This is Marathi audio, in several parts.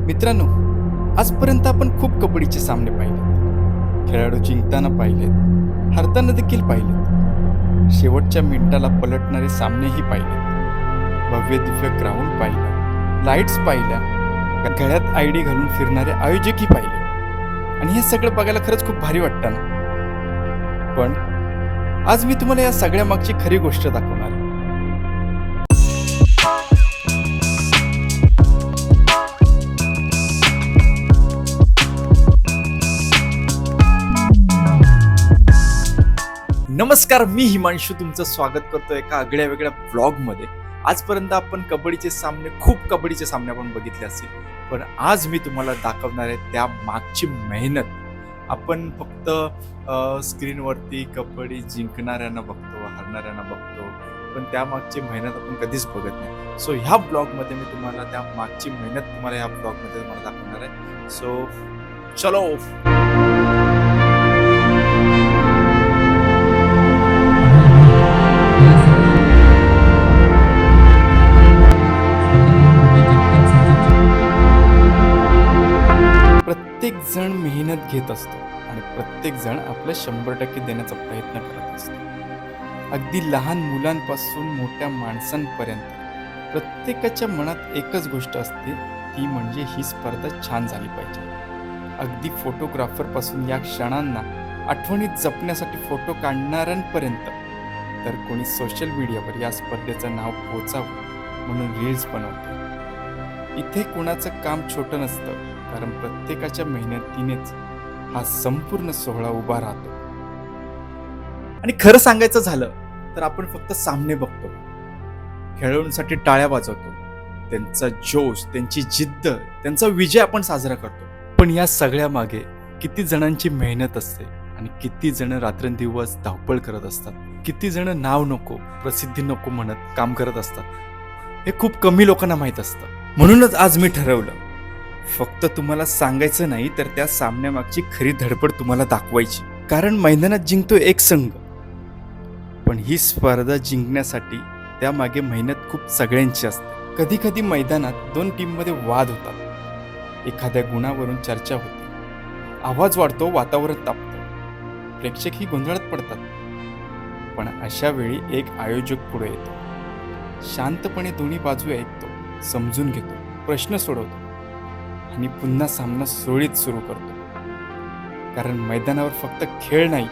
मित्रांनो, आजपर्यंत आपण खूप कबड्डीचे सामने पाहिलेत. खेळाडू जिंकताना पाहिलेत, हरताना देखील पाहिलेत. शेवटच्या मिनिटाला पलटणारे सामनेही पाहिलेत. भव्य दिव्य ग्राउंड पाहिलं, लाईट्स पाहिल्या, गळ्यात आयडी घालून फिरणारे आयोजकही पाहिले. आणि हे सगळं बघायला खरंच खूप भारी वाटतं ना. पण आज मी तुम्हाला या सगळ्या मागची खरी गोष्ट दाखवणार आहे. नमस्कार, मी हिमांशू तुमचं स्वागत करतो एका आगळ्या वेगळ्या व्लॉगमध्ये. आजपर्यंत आपण खूप कबड्डीचे सामने आपण बघितले असतील, पण आज मी तुम्हाला दाखवणार आहे त्या मागची मेहनत. आपण फक्त स्क्रीनवरती कबड्डी जिंकणाऱ्यांना बघतो, हरणाऱ्यांना बघतो, पण त्या मागची मेहनत आपण कधीच बघत नाही. सो ह्या ब्लॉगमध्ये मी तुम्हाला त्या मागची मेहनत ह्या ब्लॉगमध्ये तुम्हाला दाखवणार आहे. सो चलो. प्रत्येक जण मेहनत घेत असतो आणि प्रत्येक जण आपलं 100% देण्याचा प्रयत्न करत असतो. अगदी लहान मुलांपासून मोठ्या माणसांपर्यंत प्रत्येकाच्या मनात एकच गोष्ट असते, ती म्हणजे ही स्पर्धा छान झाली पाहिजे. अगदी फोटोग्राफरपासून या क्षणांना आठवणीत जपण्यासाठी फोटो काढणाऱ्यांपर्यंत, तर कोणी सोशल मीडियावर या स्पर्धेचं नाव पोचावं म्हणून रील्स बनवते. इथे कोणाचं काम छोटं नसतं, कारण प्रत्येकाच्या मेहनतीनेच हा संपूर्ण सोहळा उभा राहतो. आणि खरं सांगायचं झालं तर आपण फक्त सामने बघतो, खेळाडूंसाठी टाळ्या वाजवतो, त्यांचा जोश, त्यांची जिद्द, त्यांचा विजय आपण साजरा करतो. पण या सगळ्या मागे किती जणांची मेहनत असते आणि किती जण रात्रंदिवस धावपळ करत असतात, किती जण नाव नको, प्रसिद्धी नको म्हणत काम करत असतात, हे खूप कमी लोकांना माहीत असतं. म्हणूनच आज मी ठरवलं, फक्त तुम्हाला सांगायचं नाही, तर त्या सामन्यामागची खरी धडपड तुम्हाला दाखवायची. कारण मैदानात जिंकतो एक संघ, पण ही स्पर्धा जिंकण्यासाठी त्यामागे मेहनत खूप सगळ्यांची असते. कधी कधी मैदानात 2 टीममध्ये वाद होतात, एखाद्या गुणावरून चर्चा होते, आवाज वाढतो, वातावरण तापतं, प्रेक्षकही गोंधळात पडतात. पण अशा वेळी एक आयोजक पुढे येतो, शांतपणे दोन्ही बाजू ऐकतो, समजून घेतो, प्रश्न सोडवतो आणि पुन्हा सामना सुरळीत सुरू करतो. कारण मैदानावर फक्त खेळ नाही,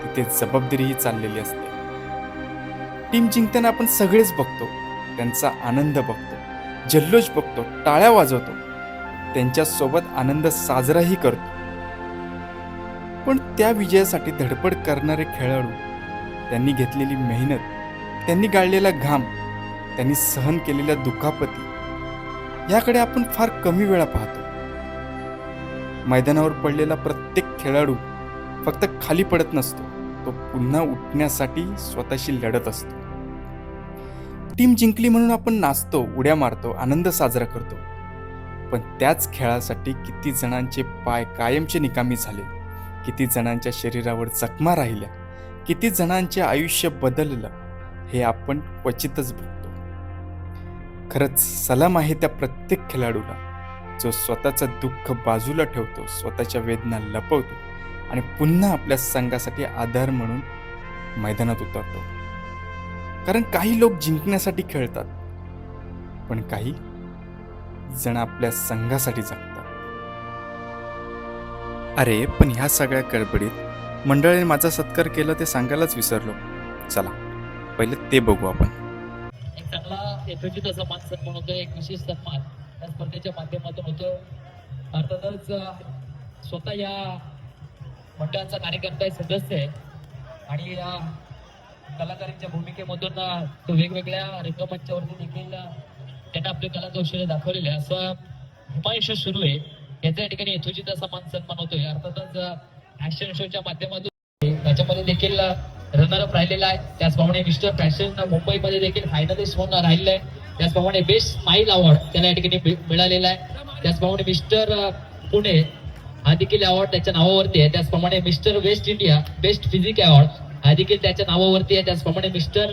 तिथे जबाबदारीही चाललेली असते. टीम जिंकताना आपण सगळेच बघतो, त्यांचा आनंद बघतो, जल्लोष बघतो, टाळ्या वाजवतो, त्यांच्यासोबत आनंद साजराही करतो. पण त्या विजयासाठी धडपड करणारे खेळाडू, त्यांनी घेतलेली मेहनत, त्यांनी गाळलेला घाम, त्यांनी सहन केलेल्या दुखापती, याकडे आपण फार कमी वेळा पाहतो. मैदानावर पडलेला प्रत्येक खेळाडू फक्त खाली पडत नसतो, तो पुन्हा उठण्यासाठी स्वतःशी लढत असतो. टीम जिंकली म्हणून आपण नाचतो, उड्या मारतो, आनंद साजरा करतो, पण त्याच खेळासाठी किती जणांचे पाय कायमचे निकामी झाले, किती जणांच्या शरीरावर जखमा राहिल्या, किती जणांचे आयुष्य बदललं, हे आपण क्वचितच बघतो. खरंच सलाम आहे त्या प्रत्येक खेळाडूला, जो स्वतःचं दुःख बाजूला ठेवतो, स्वतःच्या वेदना लपवतो आणि पुन्हा आपल्या संघासाठी आधार म्हणून मैदानात उतरतो. कारण काही लोक जिंकण्यासाठी खेळतात, पण काही जण आपल्या संघासाठी जगतात. अरे पण ह्या सगळ्या गडबडीत मंडळीने माझा सत्कार केला ते सांगायलाच विसरलो. चला पहिले ते बघू आपण. एक चांगला यथोचित असा मान सन्मान होतो, एक विशेष सन्मान या स्पर्धेच्या माध्यमातून होतो. अर्थातच स्वतः या मंडळाचा कार्यकर्ता आहे, सदस्य आहे आणि या कलाकारांच्या भूमिकेमधून तो वेगवेगळ्या रंगमंचावरती देखील त्यांना आपली कला कौशल्य दाखवलेले असं हिमांशू सुरू आहे. याचा या ठिकाणी यथोचित असा मान सन्मान होतोय. अर्थातच फॅशन शोच्या माध्यमातून त्याच्यामध्ये देखील रनरअप राहिलेला आहे. त्याचप्रमाणे मिस्टर फॅशन मुंबईमध्ये देखील फायनलिस्ट म्हणून राहिलेला आहे. त्याचप्रमाणे बेस्ट स्माईल अवॉर्ड त्याला या ठिकाणी मिळालेला आहे. त्याचप्रमाणे मिस्टर पुणे हा देखील अवॉर्ड त्याच्या नावावरती आहे. त्याचप्रमाणे mister West India best physique award हा देखील त्याच्या नावावरती आहे. त्याचप्रमाणे मिस्टर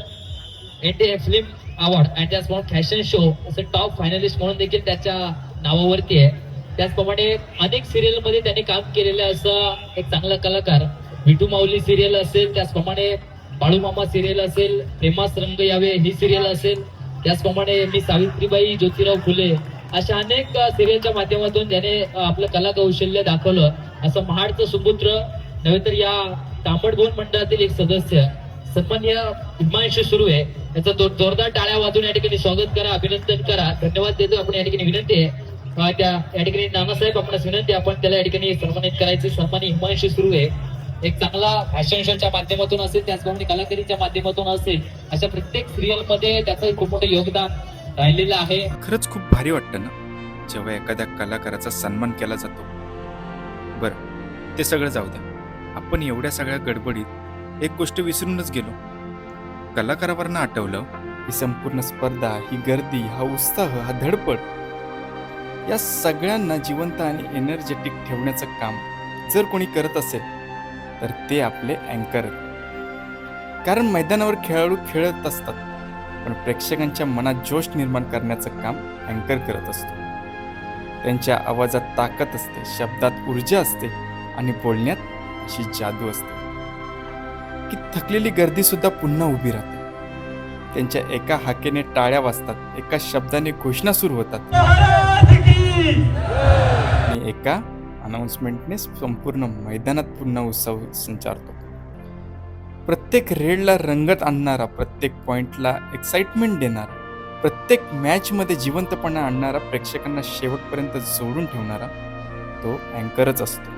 इंडिया फिल्म अवॉर्ड आणि त्याचप्रमाणे फॅशन शो असं टॉप फायनलिस्ट म्हणून देखील त्याच्या नावावरती आहे. त्याचप्रमाणे अनेक सिरियल मध्ये त्यांनी काम केलेलं असं एक चांगला कलाकार. विठू माऊली सिरियल असेल, त्याचप्रमाणे बाळूमामा सिरियल असेल, प्रेमास रंग यावे ही सिरियल असेल, त्याचप्रमाणे मी सावित्रीबाई ज्योतिराव फुले अशा अनेक सिरियलच्या माध्यमातून ज्याने आपलं कला कौशल्य दाखवलं. असं महाडचं सुपुत्र नव्हे तर या तांबडभोन मंडळातील एक सदस्य सन्माननीय हिमांशू सुरू आहे. याचं जोरदार टाळ्या वाजून या ठिकाणी स्वागत करा, अभिनंदन करा, धन्यवाद देतो. आपण या ठिकाणी विनंती आहे या ठिकाणी नानासाहेब आपणास विनंती आपण त्याला या ठिकाणी सन्मानित करायचे. सन्माननीय हिमांशू सुरू आहे. एक चांगला फॅशन शोच्या माध्यमातून असेल, त्याचप्रमाणे कलाकारीच्या माध्यमातून असेल, अशा प्रत्येक सिरियल मध्ये त्याचं खूप मोठं योगदान राहिलेलं आहे. खरंच खूप भारी वाटतं ना जेव्हा एखाद्या कलाकाराचा सन्मान केला जातो. बरं, ते सगळं जाऊ द्या. आपण एवढ्या सगळ्या गडबडीत एक गोष्ट विसरूनच गेलो. कलाकारावरनं आठवलं ही संपूर्ण स्पर्धा, ही गर्दी, हा उत्साह, हा धडपड, या सगळ्यांना जिवंत आणि एनर्जेटिक ठेवण्याचं काम जर कोणी करत असेल तर ते आपले अँकर. कारण मैदानावर खेळाडू खेळत असतात, पण प्रेक्षकांच्या मनात जोश निर्माण करण्याचं काम अँकर करत असतो. त्यांच्या आवाजात ताकद असते, शब्दात ऊर्जा असते आणि बोलण्यात अशी जादू असते की थकलेली गर्दी सुद्धा पुन्हा उभी राहते. त्यांच्या एका हाकेने टाळ्या वाजतात, एका शब्दाने घोषणा सुरू होतात आणि एका अनाउन्समेंटने संपूर्ण मैदानात पुन्हा उत्सव संचारतो. प्रत्येक रेडला रंगत आणणारा, प्रत्येक पॉइंटला एक्साइटमेंट देणारा, प्रत्येक मॅचमध्ये जिवंतपणा आणणारा, प्रेक्षकांना शेवटपर्यंत जोडून ठेवणारा तो अँकरच असतो.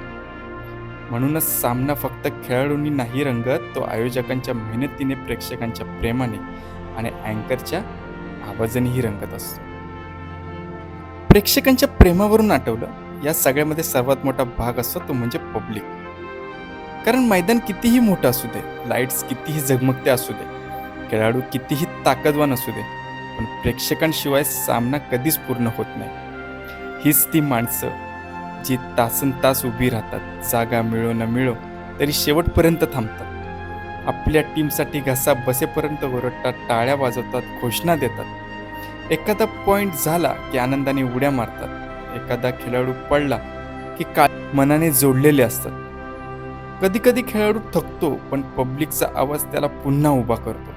म्हणूनच सामना फक्त खेळाडूंनी नाही रंगत, तो आयोजकांच्या मेहनतीने, प्रेक्षकांच्या प्रेमाने आणि अँकरच्या आवाजानेही रंगत असतो. प्रेक्षकांच्या प्रेमावरून आठवलं, या सगळ्यामध्ये सर्वात मोठा भाग असतो तो म्हणजे पब्लिक. कारण मैदान कितीही मोठं असू दे, लाईट्स कितीही झगमगते असू दे, खेळाडू कितीही ताकदवान असू दे, पण प्रेक्षकांशिवाय सामना कधीच पूर्ण होत नाही. हीच ती माणसं जी तासन तास उभी राहतात, जागा मिळो न मिळो तरी शेवटपर्यंत थांबतात, आपल्या टीमसाठी घसा बसेपर्यंत ओरडतात, टाळ्या वाजवतात, घोषणा देतात. एखादा पॉइंट झाला की आनंदाने उड्या मारतात, एखादा खेळाडू पडला की मनाने जोडलेले असतात. कधी कधी खेळाडू थकतो, पण पब्लिकचा आवाज त्याला पुन्हा उभा करतो.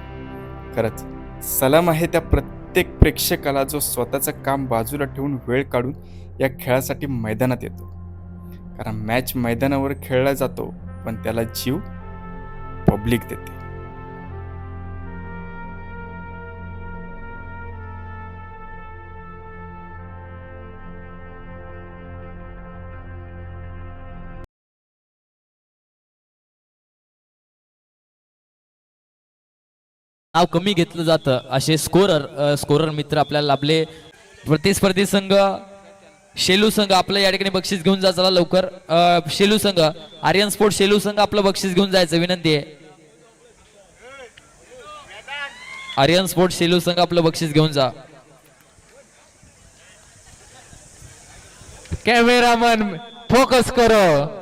खरंच सलाम आहे त्या प्रत्येक प्रेक्षकाला जो स्वतःचं काम बाजूला ठेवून वेळ काढून या खेळासाठी मैदानात येतो. कारण मॅच मैदानावर खेळला जातो, पण त्याला जीव पब्लिक देते. नाव कमी घेतलं जातं असे स्कोरर मित्र आपल्याला लाभले. प्रतिस्पर्धी संघ शेलू संघ आपलं या ठिकाणी बक्षीस घेऊन जा. चला लवकर शेलू संघ, आर्यन स्पोर्ट शेलू संघ आपलं बक्षीस घेऊन जायचं विनंती आहे. आर्यन स्पोर्ट शेलू संघ आपलं बक्षीस घेऊन जा. कॅमेरामन फोकस करो.